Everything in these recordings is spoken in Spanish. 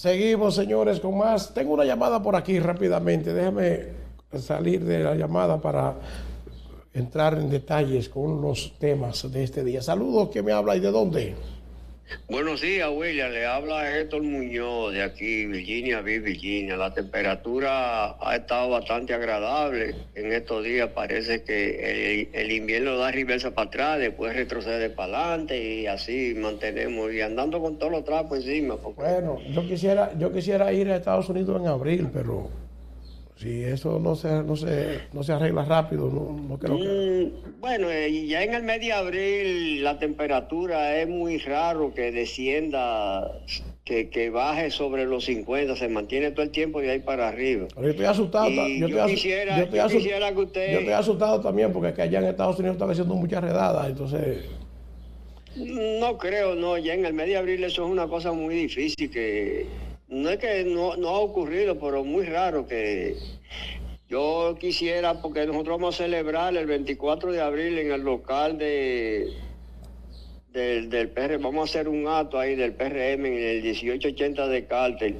Seguimos, señores, con más. Tengo una llamada por aquí rápidamente. Déjame salir de la llamada para entrar en detalles con los temas de este día. Saludos, ¿quién me habla y de dónde? Buenos días, William. Le habla Héctor Muñoz de aquí, Virginia Beach, Virginia. La temperatura ha estado bastante agradable en estos días. Parece que el invierno da reversa para atrás, después retrocede para adelante y así mantenemos y andando con todos los trapos encima. Bueno, yo quisiera ir a Estados Unidos en abril, pero si eso no se arregla rápido, no creo que. Bueno, ya en el mes de abril la temperatura es muy raro que descienda, que baje sobre los 50, se mantiene todo el tiempo de ahí para arriba. Pero yo estoy asustado. Y yo quisiera que Yo usted... estoy asustado también porque es que allá en Estados Unidos están haciendo muchas redadas, entonces. No creo, no, ya en el mes de abril eso es una cosa muy difícil que no es que no ha ocurrido, pero muy raro que yo quisiera, porque nosotros vamos a celebrar el 24 de abril en el local del PR, vamos a hacer un acto ahí del PRM en el 1880 de Carter.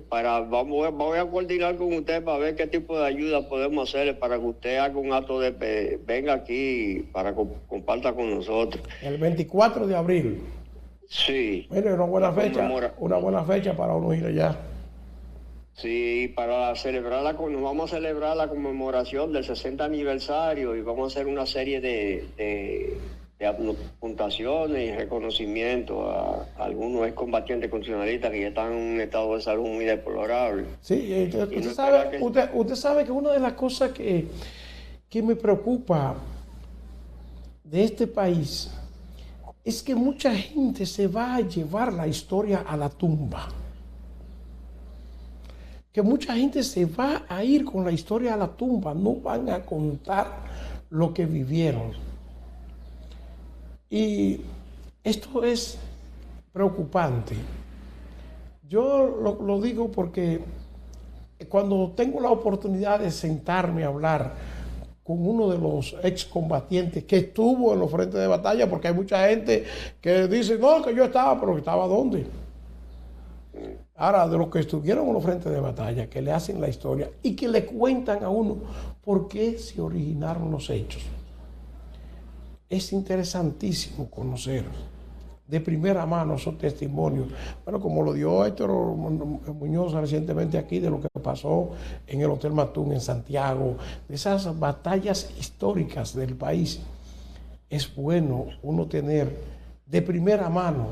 Voy a coordinar con usted para ver qué tipo de ayuda podemos hacerle para que usted haga un acto venga aquí para comparta con nosotros. El 24 de abril. Sí. Mire, una buena fecha para uno ir allá. Sí, para celebrarla, nos vamos a celebrar la conmemoración del 60 aniversario y vamos a hacer una serie de puntuaciones y reconocimiento a algunos excombatientes constitucionalistas que ya están en un estado de salud muy deplorable. Sí, usted sabe que una de las cosas que me preocupa de este país es que mucha gente se va a llevar la historia a la tumba. Que mucha gente se va a ir con la historia a la tumba, no van a contar lo que vivieron. Y esto es preocupante. Yo lo digo porque cuando tengo la oportunidad de sentarme a hablar con uno de los excombatientes que estuvo en los frentes de batalla, porque hay mucha gente que dice, no, que yo estaba, pero ¿estaba dónde? Ahora, de los que estuvieron en los frentes de batalla, que le hacen la historia y que le cuentan a uno por qué se originaron los hechos. Es interesantísimo conocer de primera mano esos testimonios. Bueno, como lo dio Héctor Muñoz recientemente aquí, de lo que pasó en el Hotel Matún en Santiago, de esas batallas históricas del país. Es bueno uno tener de primera mano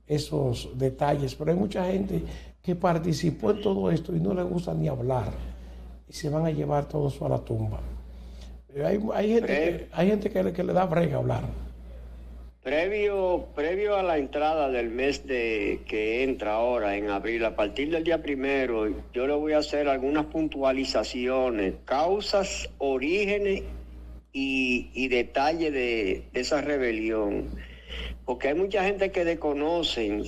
esos detalles, pero hay mucha gente que participó en todo esto y no le gusta ni hablar y se van a llevar todo eso a la tumba. Hay gente que le da brega hablar. Previo a la entrada del mes que entra ahora en abril, a partir del día 1, yo le voy a hacer algunas puntualizaciones, causas, orígenes y detalles de esa rebelión. Porque hay mucha gente que desconocen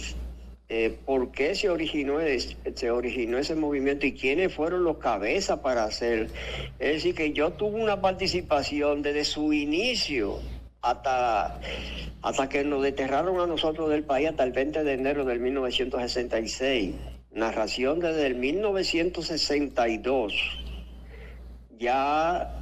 por qué se originó ese movimiento y quiénes fueron los cabezas para hacer. Es decir, que yo tuve una participación desde su inicio hasta que nos desterraron a nosotros del país, hasta el 20 de enero del 1966. Narración desde el 1962. Ya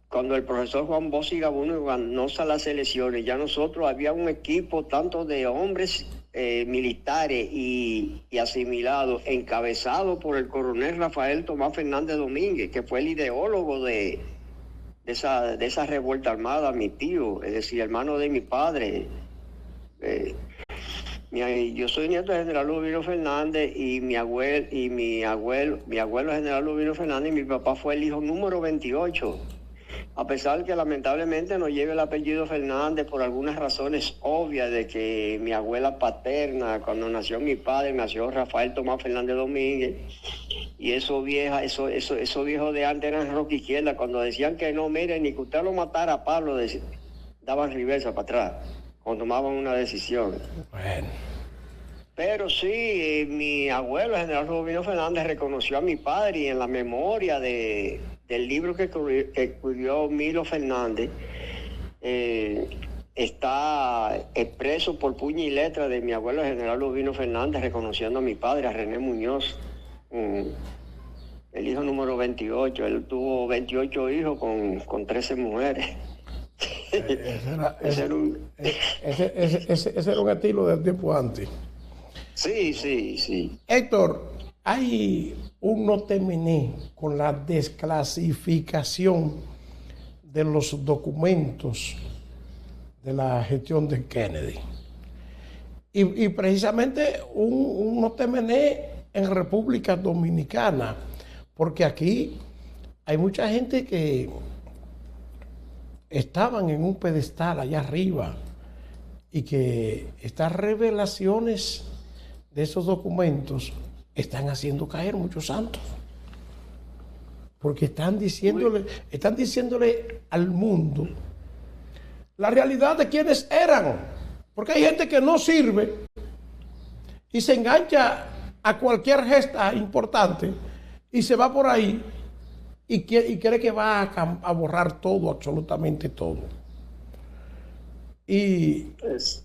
cuando el profesor Juan Bosch y Gabuno ganó las elecciones, ya nosotros había un equipo tanto de hombres militares y asimilados, encabezado por el coronel Rafael Tomás Fernández Domínguez, que fue el ideólogo de esa revuelta armada, mi tío, es decir, hermano de mi padre. Yo soy nieto del general Lubino Fernández y mi abuelo es general Lubino Fernández y mi papá fue el hijo número 28. A pesar que lamentablemente no lleve el apellido Fernández por algunas razones obvias de que mi abuela paterna, cuando nació mi padre, nació Rafael Tomás Fernández Domínguez, y esos viejos de antes eran roca izquierda, cuando decían que no, miren, ni que usted lo matara a Pablo, daban reversa para atrás, cuando tomaban una decisión. Bueno. Pero sí, mi abuelo, el general Rubino Fernández, reconoció a mi padre y en la memoria del libro que escribió Milo Fernández, está expreso por puño y letra de mi abuelo, el general Urbino Fernández, reconociendo a mi padre, a René Muñoz, el hijo número 28. Él tuvo 28 hijos con 13 mujeres. Ese era un estilo del tiempo antes. Sí, sí, sí. Héctor, hay un no terminé con la desclasificación de los documentos de la gestión de Kennedy. Y precisamente un no terminé en República Dominicana, porque aquí hay mucha gente que estaban en un pedestal allá arriba y que estas revelaciones de esos documentos están haciendo caer muchos santos, porque están diciéndole al mundo la realidad de quienes eran, porque hay gente que no sirve y se engancha a cualquier gesta importante y se va por ahí y cree que va a borrar todo, absolutamente todo. Y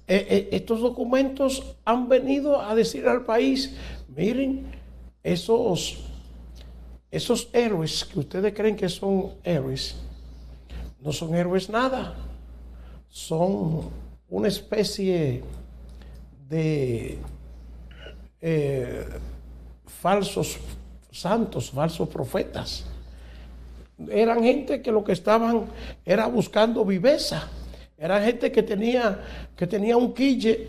estos documentos han venido a decir al país, miren, esos héroes que ustedes creen que son héroes, no son héroes nada, son una especie de falsos santos, falsos profetas. Eran gente que lo que estaban era buscando viveza. Era gente que tenía un quille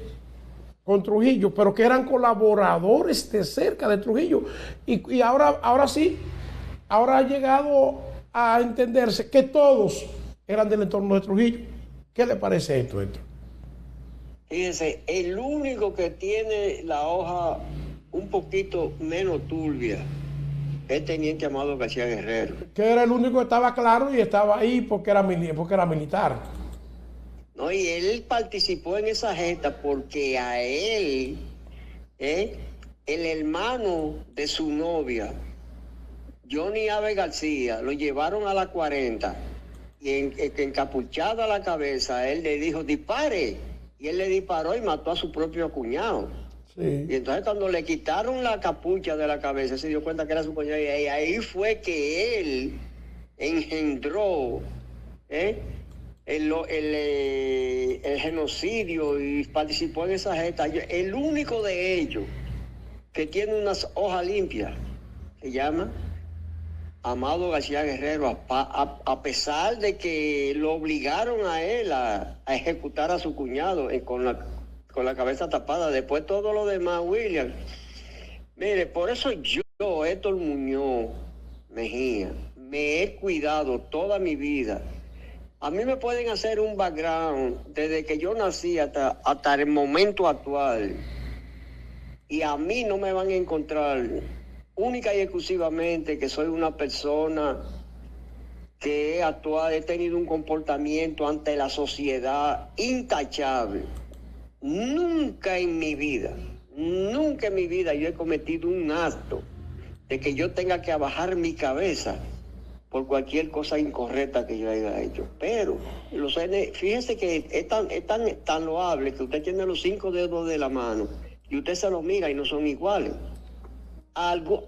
con Trujillo, pero que eran colaboradores de cerca de Trujillo. Y ahora sí, ahora ha llegado a entenderse que todos eran del entorno de Trujillo. ¿Qué le parece esto? Fíjense, el único que tiene la hoja un poquito menos turbia es Teniente Amado García Guerrero. Que era el único que estaba claro y estaba ahí porque era militar. No, y él participó en esa gesta porque a él, el hermano de su novia, Johnny Ave García, lo llevaron a la 40 y encapuchado a la cabeza, él le dijo, dispare. Y él le disparó y mató a su propio cuñado. Sí. Y entonces cuando le quitaron la capucha de la cabeza, se dio cuenta que era su cuñado. Y ahí fue que él engendró el genocidio y participó en esa gesta. El único de ellos que tiene unas hojas limpias se llama Amado García Guerrero, a pesar de que lo obligaron a él a ejecutar a su cuñado con la cabeza tapada. Después todo lo demás, William. Mire, por eso yo, Héctor Muñoz Mejía, me he cuidado toda mi vida. A mí me pueden hacer un background desde que yo nací hasta el momento actual. Y a mí no me van a encontrar única y exclusivamente que soy una persona que he tenido un comportamiento ante la sociedad intachable. Nunca en mi vida yo he cometido un acto de que yo tenga que abajar mi cabeza por cualquier cosa incorrecta que yo haya hecho. Pero fíjese que es tan loable que usted tiene los 5 dedos de la mano y usted se los mira y no son iguales. Algo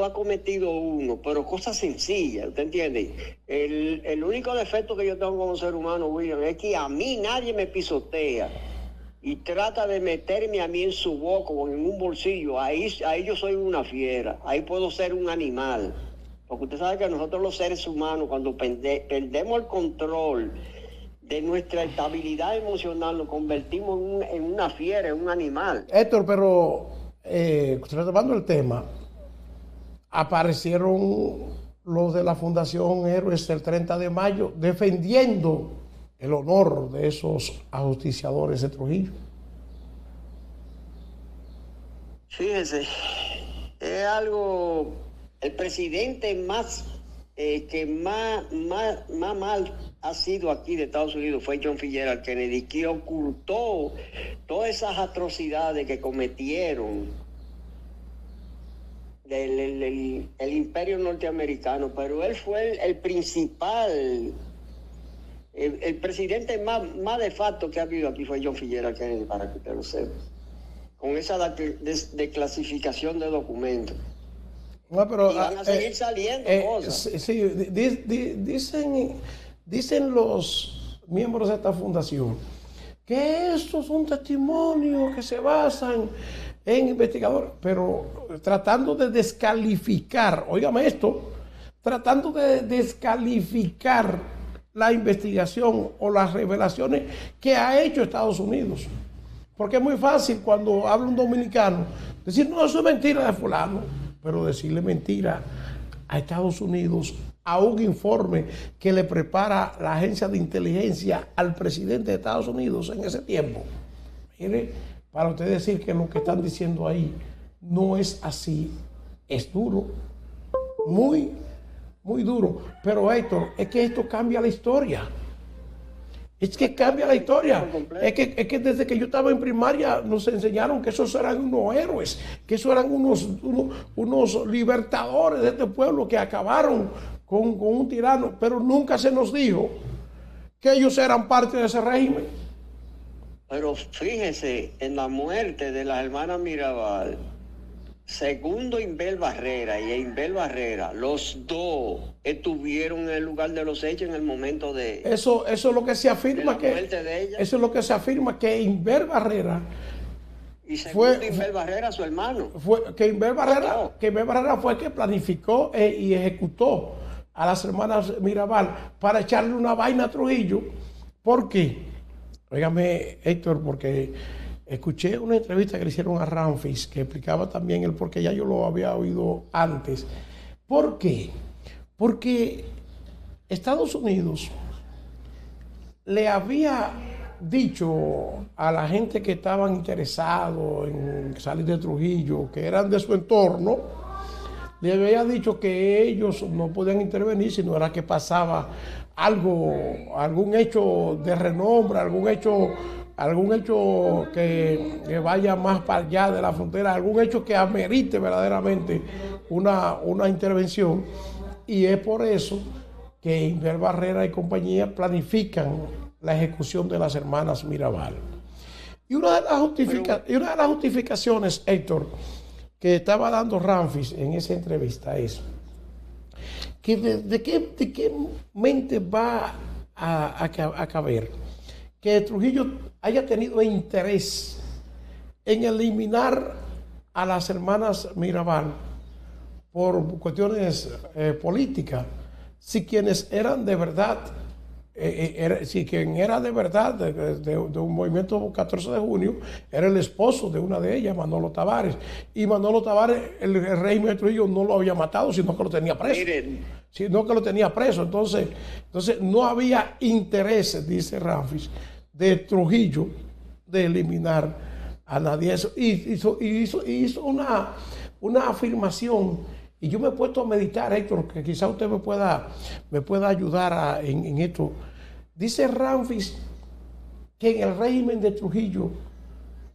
ha cometido uno, pero cosas sencillas, ¿usted entiende? El único defecto que yo tengo como ser humano, William, es que a mí nadie me pisotea y trata de meterme a mí en su boca o en un bolsillo. Ahí yo soy una fiera, ahí puedo ser un animal. Porque usted sabe que nosotros los seres humanos, cuando perdemos el control de nuestra estabilidad emocional, nos convertimos en una fiera, en un animal. Héctor, pero retomando el tema, aparecieron los de la Fundación Héroes el 30 de mayo defendiendo el honor de esos ajusticiadores de Trujillo. Fíjese, es algo, el presidente que más mal ha sido aquí de Estados Unidos fue John Fitzgerald Kennedy, que ocultó todas esas atrocidades que cometieron el imperio norteamericano, pero él fue el principal El presidente más de facto que ha habido aquí fue John Figuera Kennedy, para que usted lo sepa. Con esa desclasificación de documentos. No, pero, y van a seguir saliendo cosas. Sí, dicen los miembros de esta fundación que estos son testimonios que se basan en investigadores, pero tratando de descalificar, óigame esto, tratando de descalificar la investigación o las revelaciones que ha hecho Estados Unidos. Porque es muy fácil cuando habla un dominicano decir, no, eso es mentira de fulano, pero decirle mentira a Estados Unidos, a un informe que le prepara la agencia de inteligencia al presidente de Estados Unidos en ese tiempo. Mire, para usted decir que lo que están diciendo ahí no es así, es duro, muy, muy duro. Pero Héctor, es que esto cambia la historia. Es que cambia la historia. Es que desde que yo estaba en primaria nos enseñaron que esos eran unos héroes, que esos eran unos libertadores de este pueblo que acabaron con un tirano, pero nunca se nos dijo que ellos eran parte de ese régimen. Pero fíjese, en la muerte de las hermanas Mirabal, segundo Inbel Barrera y Inbel Barrera, los dos estuvieron en el lugar de los hechos en el momento de eso es lo que se afirma, de la muerte de ella. Eso es lo que se afirma, que Inbel Barrera y segundo Inbel Barrera, su hermano, que Inbel Barrera fue el que planificó y ejecutó a las hermanas Mirabal para echarle una vaina a Trujillo. ¿Por qué? Óigame, Héctor, porque escuché una entrevista que le hicieron a Ramfis que explicaba también el por qué, ya yo lo había oído antes. ¿Por qué? Porque Estados Unidos le había dicho a la gente que estaban interesados en salir de Trujillo, que eran de su entorno, le había dicho que ellos no podían intervenir si no era que pasaba algún hecho de renombre, algún hecho que vaya más para allá de la frontera, algún hecho que amerite verdaderamente una intervención. Y es por eso que Inbel Barrera y compañía planifican la ejecución de las hermanas Mirabal. Y una de las justificaciones, Héctor, que estaba dando Ramfis en esa entrevista es que de qué mente va a caber que Trujillo haya tenido interés en eliminar a las hermanas Mirabal por cuestiones políticas, si quienes eran de verdad, si quien era de verdad de un movimiento 14 de junio era el esposo de una de ellas, Manolo Tavares, y Manolo Tavares, el régimen de Trujillo no lo había matado, sino que lo tenía preso. Entonces no había interés, dice Ramfis, de Trujillo de eliminar a nadie. Hizo una afirmación, y yo me he puesto a meditar, Héctor, que quizá usted me pueda ayudar en esto. Dice Ramfis que en el régimen de Trujillo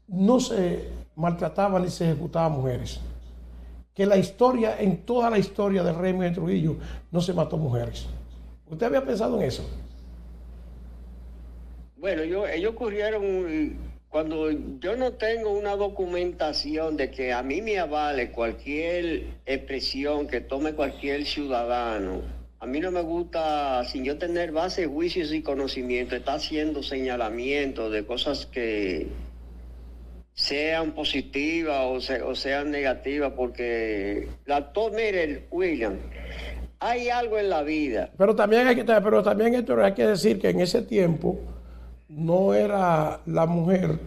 no se maltrataban ni se ejecutaban mujeres. Que en toda la historia del régimen de Trujillo no se mató mujeres. ¿Usted había pensado en eso? Bueno, ellos ocurrieron cuando yo no tengo una documentación de que a mí me avale cualquier expresión que tome cualquier ciudadano. A mí no me gusta, sin yo tener base, juicios y conocimiento, está haciendo señalamientos de cosas que sean positivas o sean negativas, porque mire, William, hay algo en la vida. Pero también Héctor, hay que decir que en ese tiempo no era la mujer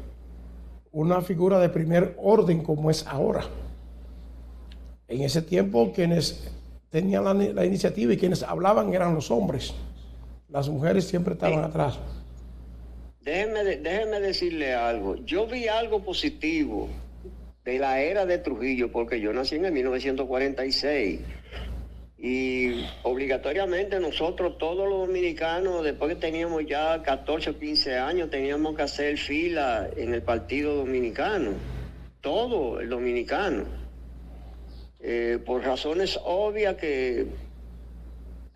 una figura de primer orden como es ahora. En ese tiempo quienes tenían la iniciativa y quienes hablaban eran los hombres. Las mujeres siempre estaban atrás. Déjeme decirle algo. Yo vi algo positivo de la era de Trujillo, porque yo nací en el 1946. Y obligatoriamente nosotros, todos los dominicanos, después que teníamos ya 14 o 15 años, teníamos que hacer fila en el Partido Dominicano. Todo el dominicano. Por razones obvias que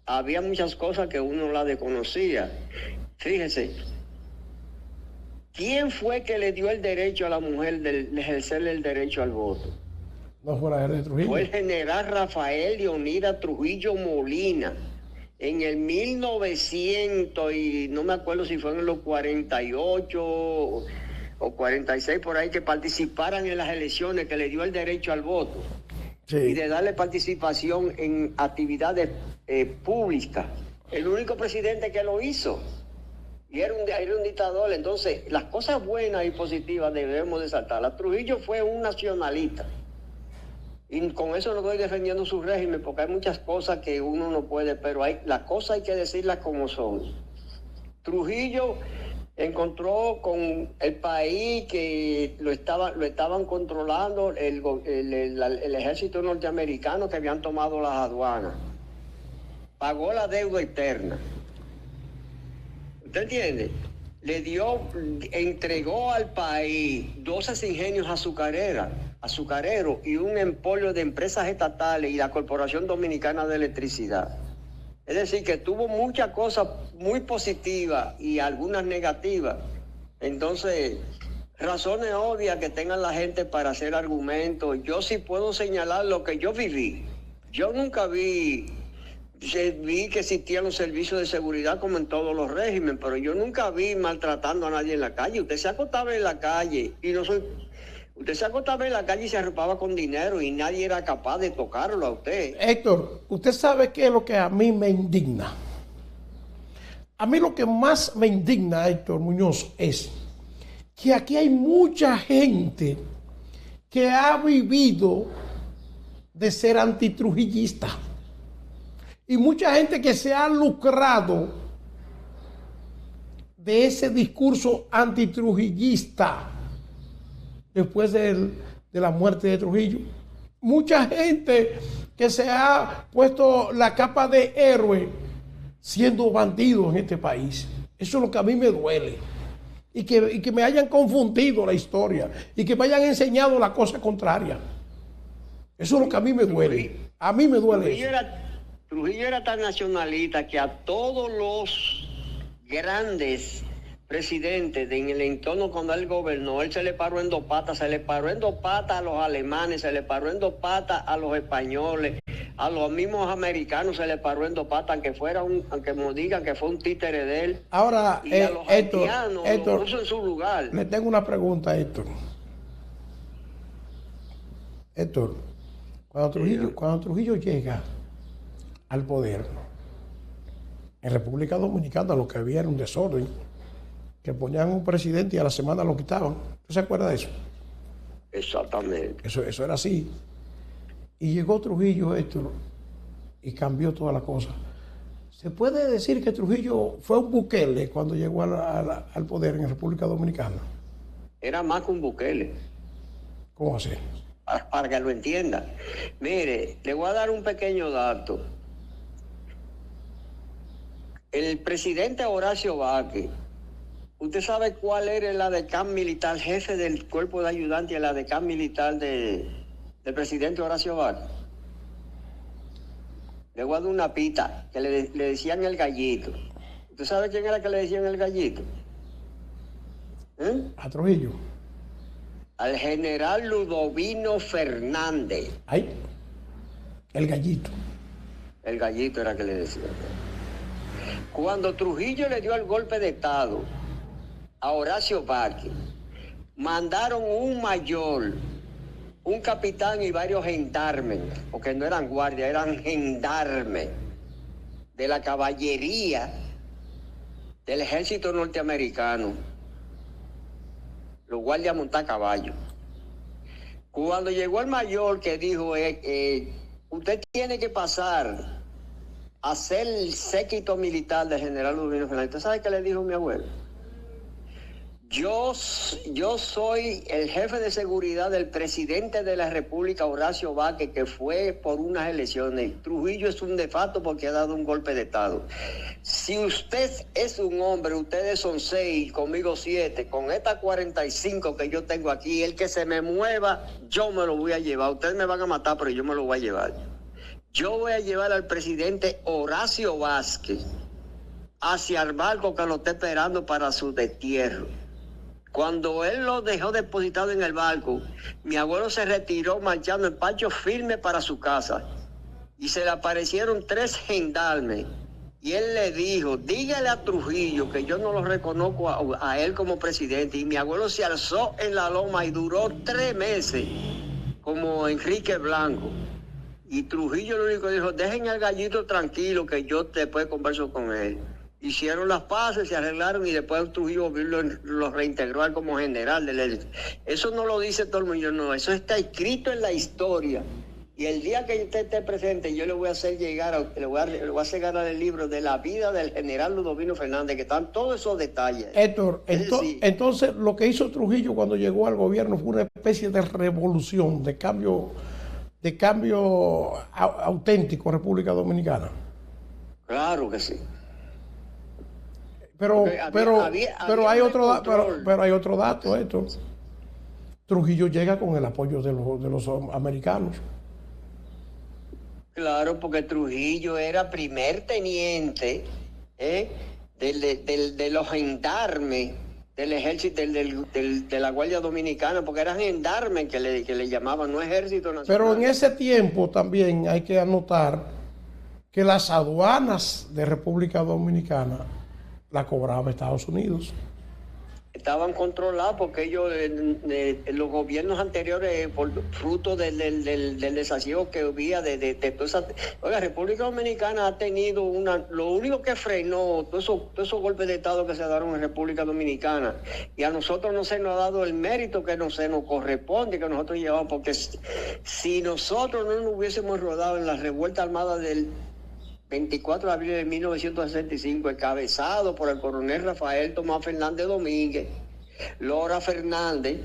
había muchas cosas que uno las desconocía. Fíjese, ¿quién fue que le dio el derecho a la mujer de ejercerle el derecho al voto? No fue la de Trujillo. Fue el general Rafael Leonidas Trujillo Molina. En el 1900, y no me acuerdo si fue en los 48 o 46 por ahí, que participaran en las elecciones, que le dio el derecho al voto. Sí. Y de darle participación en actividades públicas. El único presidente que lo hizo. Y era un dictador. Entonces, las cosas buenas y positivas debemos de saltarlas. Trujillo fue un nacionalista. Y con eso no estoy defendiendo su régimen, porque hay muchas cosas que uno no puede, pero las cosas hay que decirlas como son. Trujillo encontró con el país que lo estaban controlando el ejército norteamericano, que habían tomado las aduanas. Pagó la deuda eterna. ¿Usted entiende? Entregó al país 12 ingenios azucareros y un emporio de empresas estatales y la Corporación Dominicana de Electricidad. Es decir, que tuvo muchas cosas muy positivas y algunas negativas. Entonces, razones obvias que tengan la gente para hacer argumentos. Yo sí puedo señalar lo que yo viví. Yo nunca vi que existían los servicios de seguridad como en todos los regímenes, pero yo nunca vi maltratando a nadie en la calle. Usted se acostaba en la calle Usted se acostaba en la calle y se arropaba con dinero y nadie era capaz de tocarlo a usted. Héctor, usted sabe qué es lo que a mí me indigna. A mí lo que más me indigna, Héctor Muñoz, es que aquí hay mucha gente que ha vivido de ser antitrujillista. Y mucha gente que se ha lucrado de ese discurso antitrujillista después de la muerte de Trujillo. Mucha gente que se ha puesto la capa de héroe siendo bandido en este país. Eso es lo que a mí me duele. Y que me hayan confundido la historia y que me hayan enseñado la cosa contraria. Eso es lo que a mí me duele. A mí me duele eso. Trujillo era tan nacionalista que a todos los grandes presidentes en el entorno cuando él gobernó, él se le paró en dos patas. Se le paró en dos patas a los alemanes, se le paró en dos patas a los españoles, a los mismos americanos se le paró en dos patas, aunque me digan que fue un títere de él. Ahora, y a los haitianos lo puso en su lugar. Le tengo una pregunta, Héctor. Héctor, cuando Trujillo llega al poder, en República Dominicana lo que había era un desorden, que ponían un presidente y a la semana lo quitaban. ¿Usted se acuerda de eso? Exactamente. Eso era así. Y llegó Trujillo, Héctor, y cambió toda la cosa. ¿Se puede decir que Trujillo fue un Bukele cuando llegó al poder en República Dominicana? Era más que un Bukele. ¿Cómo así? Para que lo entienda. Mire, le voy a dar un pequeño dato. El presidente Horacio Vázquez, ¿usted sabe cuál era el adecán militar, jefe del cuerpo de ayudantes y el adecán militar del presidente Horacio Vázquez? Le voy a dar una pita, que le decían el gallito. ¿Usted sabe quién era que le decían el gallito? A Trujillo. Al general Ludovino Fernández. Ay, el gallito. El gallito era que le decían. Cuando Trujillo le dio el golpe de Estado a Horacio Vázquez, mandaron un mayor, un capitán y varios gendarmes, porque no eran guardias, eran gendarmes de la caballería del ejército norteamericano, los guardias montar caballo. Cuando llegó el mayor que dijo, usted tiene que pasar a ser el séquito militar del general Ludovino Fernández. ¿Usted sabe qué le dijo mi abuelo? Yo soy el jefe de seguridad del presidente de la República, Horacio Vázquez, que fue por unas elecciones. Trujillo es un de facto porque ha dado un golpe de Estado. Si usted es un hombre, ustedes son 6, conmigo 7, con estas 45 que yo tengo aquí, el que se me mueva, yo me lo voy a llevar. Ustedes me van a matar, pero yo me lo voy a llevar. Yo voy a llevar al presidente Horacio Vázquez hacia el barco que lo está esperando para su destierro. Cuando él lo dejó depositado en el barco, mi abuelo se retiró marchando en pacho firme para su casa. Y se le aparecieron 3 gendarmes. Y él le dijo, dígale a Trujillo que yo no lo reconozco a él como presidente. Y mi abuelo se alzó en la loma y duró 3 meses como Enrique Blanco. Y Trujillo lo único que dijo, dejen al gallito tranquilo que yo después converso con él. Hicieron las paces, se arreglaron y después Trujillo lo reintegró a él como general del ejército. Eso no lo dice todo el mundo, no, eso está escrito en la historia. Y el día que usted esté presente, yo le voy a hacer llegar, le voy a hacer ganar el libro de la vida del general Ludovino Fernández, que están todos esos detalles. Héctor, entonces lo que hizo Trujillo cuando llegó al gobierno fue una especie de revolución, de cambio auténtico en República Dominicana. Claro que sí. Pero hay otro dato, Héctor. Trujillo llega con el apoyo de los americanos. Claro, porque Trujillo era primer teniente de los gendarmes del ejército, de la Guardia Dominicana, porque eran gendarmes que le llamaban, no ejército nacional. Pero en ese tiempo también hay que anotar que las aduanas de República Dominicana la cobraba Estados Unidos. Estaban controlados porque ellos, los gobiernos anteriores, por fruto del desasiego que había de toda esa... Oiga, República Dominicana ha tenido lo único que frenó todos esos golpes de Estado que se dieron en República Dominicana, y a nosotros no se nos ha dado el mérito que se nos corresponde, que nosotros llevamos, porque si nosotros no nos hubiésemos rodado en la revuelta armada del 24 de abril de 1965, encabezado por el coronel Rafael Tomás Fernández Domínguez, Lora Fernández,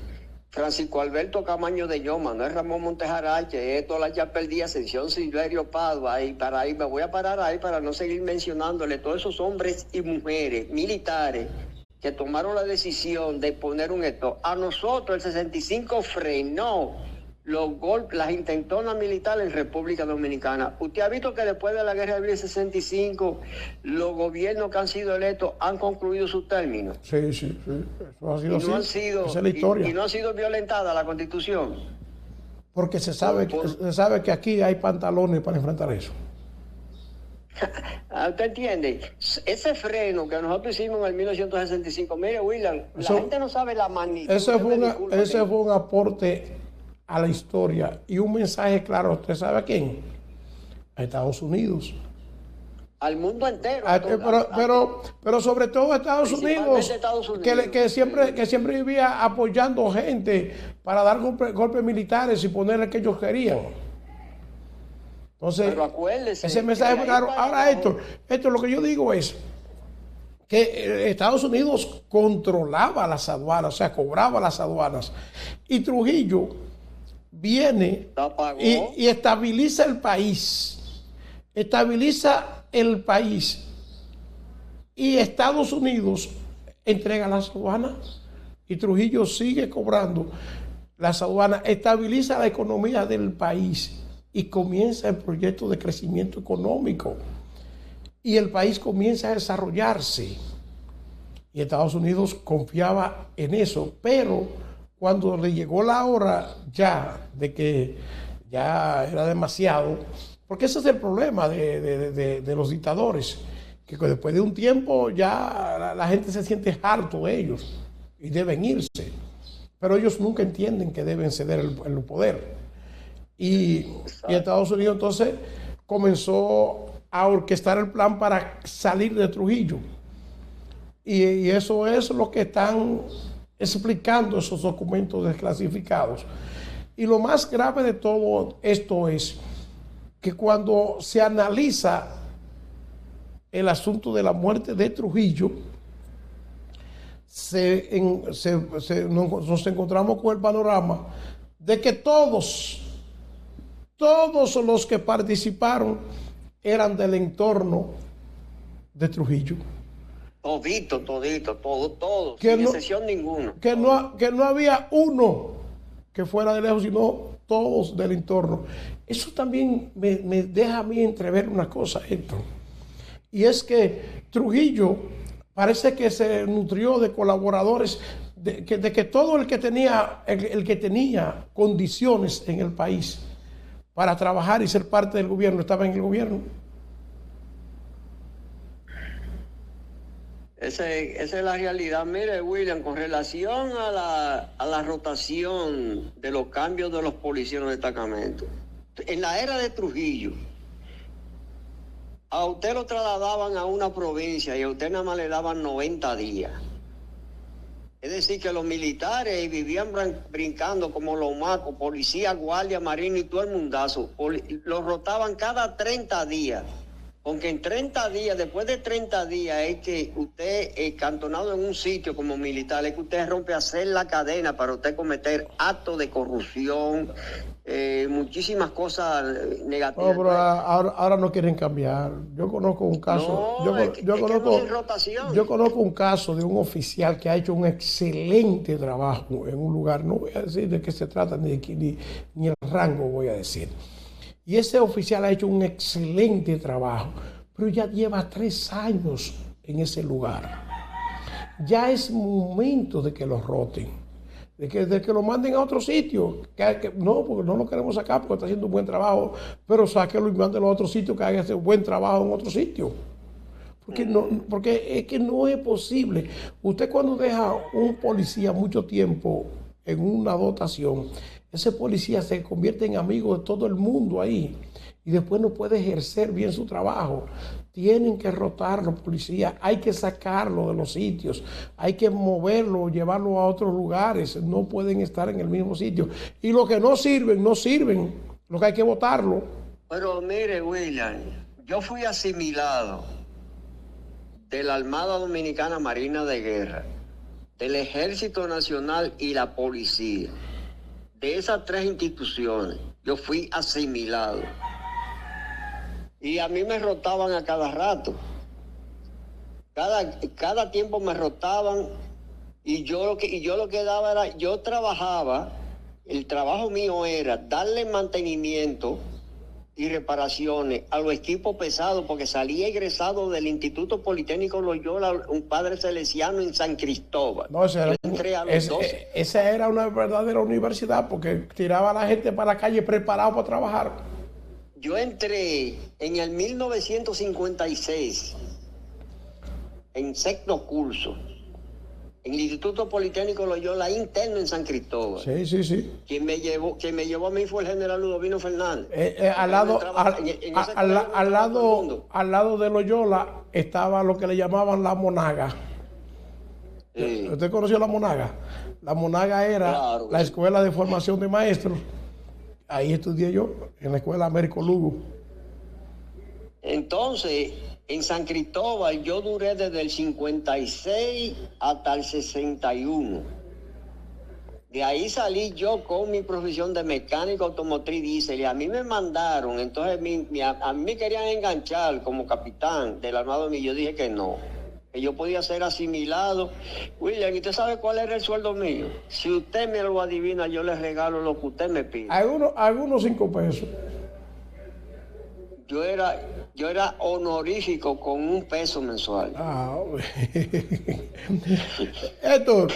Francisco Alberto Camaño de Yo, Manuel Ramón Montejarache, Héctor La Chapel Ascensión Silverio Padua, y me voy a parar ahí para no seguir mencionándole todos esos hombres y mujeres militares que tomaron la decisión de poner un esto. A nosotros el 65 frenó los golpes, las intentonas militares en República Dominicana. Usted ha visto que después de la guerra del 65, los gobiernos que han sido electos han concluido sus términos. Sí. Eso ha sido así. Esa es la historia. Y no ha sido violentada la Constitución. Porque se sabe que aquí hay pantalones para enfrentar eso. ¿Usted entiende? Ese freno que nosotros hicimos en el 1965, mire, William, la gente no sabe la magnitud. Ese fue un aporte a la historia y un mensaje claro. ¿Usted sabe a quién? A Estados Unidos. Al mundo entero. Pero sobre todo a Estados Unidos, que siempre vivía apoyando gente para dar golpes militares y ponerle que ellos querían. Entonces, ese mensaje fue claro. Ahora, esto lo que yo digo es que Estados Unidos controlaba las aduanas, o sea, cobraba las aduanas. Y Trujillo viene y estabiliza el país. Y Estados Unidos entrega las aduanas y Trujillo sigue cobrando las aduanas, estabiliza la economía del país y comienza el proyecto de crecimiento económico y el país comienza a desarrollarse. Y Estados Unidos confiaba en eso, pero cuando le llegó la hora ya de que ya era demasiado, porque ese es el problema de los dictadores, que después de un tiempo ya la gente se siente harto de ellos y deben irse, pero ellos nunca entienden que deben ceder el poder. Y Estados Unidos entonces comenzó a orquestar el plan para salir de Trujillo, y eso es lo que están explicando esos documentos desclasificados. Y lo más grave de todo esto es que cuando se analiza el asunto de la muerte de Trujillo, nos encontramos con el panorama de que todos los que participaron eran del entorno de Trujillo. Todo, sin excepción ninguna. Que no había uno que fuera de lejos, sino todos del entorno. Eso también me deja a mí entrever una cosa, Héctor. Y es que Trujillo parece que se nutrió de colaboradores, de que todo el que tenía condiciones en el país para trabajar y ser parte del gobierno estaba en el gobierno. Esa es la realidad. Mire, William, con relación a la rotación de los cambios de los policías en los destacamentos, en la era de Trujillo, a usted lo trasladaban a una provincia y a usted nada más le daban 90 días. Es decir, que los militares vivían brincando como los macos, policía, guardia, marino y todo el mundazo. Los rotaban cada 30 días. Aunque en 30 días, después de 30 días, es que usted, cantonado en un sitio como militar, es que usted rompe a hacer la cadena para usted cometer actos de corrupción, muchísimas cosas negativas. No, pero ahora no quieren cambiar. Yo conozco un caso. Yo conozco un caso de un oficial que ha hecho un excelente trabajo en un lugar. No voy a decir de qué se trata, ni el rango voy a decir. Y ese oficial ha hecho un excelente trabajo, pero ya lleva 3 años en ese lugar. Ya es momento de que lo roten, de que lo manden a otro sitio. No, porque no lo queremos sacar porque está haciendo un buen trabajo, pero sáquelo y mándelo a otro sitio que haga ese buen trabajo en otro sitio. Porque es que no es posible. Usted cuando deja un policía mucho tiempo en una dotación, ese policía se convierte en amigo de todo el mundo ahí y después no puede ejercer bien su trabajo. Tienen que rotar los policías, hay que sacarlo de los sitios, hay que moverlo, llevarlo a otros lugares, no pueden estar en el mismo sitio. Y los que no sirven, lo que hay que votarlo. Pero mire, William, yo fui asimilado de la Armada Dominicana Marina de Guerra, del Ejército Nacional y la Policía. De esas 3 instituciones, yo fui asimilado. Y a mí me rotaban a cada rato. Cada tiempo me rotaban y yo lo que daba era, yo trabajaba, el trabajo mío era darle mantenimiento y reparaciones a los equipos pesados, porque salía egresado del Instituto Politécnico Loyola, un padre salesiano en San Cristóbal. No, esa era una verdadera universidad, porque tiraba a la gente para la calle preparado para trabajar. Yo entré en el 1956, en 6º curso, en el Instituto Politécnico Loyola interno en San Cristóbal. Sí. Quien me llevó a mí fue el general Ludovino Fernández. Al lado de Loyola estaba lo que le llamaban la Monaga. Sí. ¿Usted conoció la Monaga? La Monaga era la escuela de formación de maestros. Ahí estudié yo, en la escuela Américo Lugo. Entonces, en San Cristóbal yo duré desde el 56 hasta el 61. De ahí salí yo con mi profesión de mecánico automotriz diésel y a mí me mandaron, entonces a mí me querían enganchar como capitán del armado mío. Yo dije que no, que yo podía ser asimilado. William, ¿y usted sabe cuál era el sueldo mío? Si usted me lo adivina, yo le regalo lo que usted me pide. Algunos 5 pesos. Yo era honorífico con 1 peso mensual. Héctor,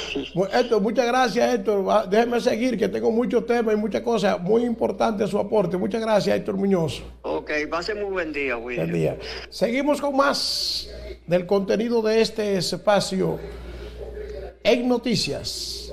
muchas gracias, Héctor. Déjeme seguir, que tengo muchos temas y muchas cosas muy importantes su aporte. Muchas gracias, Héctor Muñoz. Ok, pase muy buen día, William. Buen día. Seguimos con más del contenido de este espacio en Noticias.